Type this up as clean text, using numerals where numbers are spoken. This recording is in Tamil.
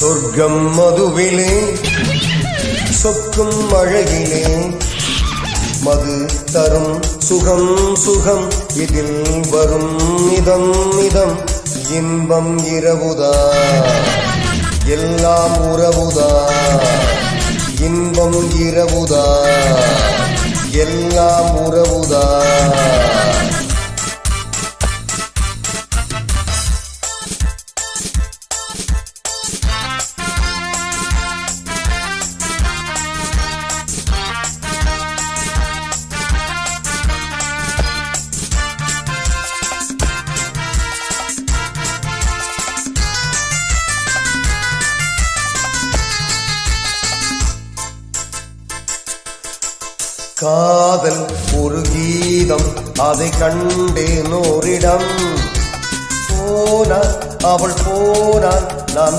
சொர்க்கம் மதுவிலே சொக்கும் அழகிலே மது தரும் சுகம் சுகம் இதில் வரும் இதம் இதம் இன்பம் இரவுதா எல்லாம் உறவுதா இன்பம் இரவுதா எல்லாம் உறவுதா காதல் ஒரு கீதம் அதை கண்டேன் ஓரிடம் போனான் அவள் போனான் நான்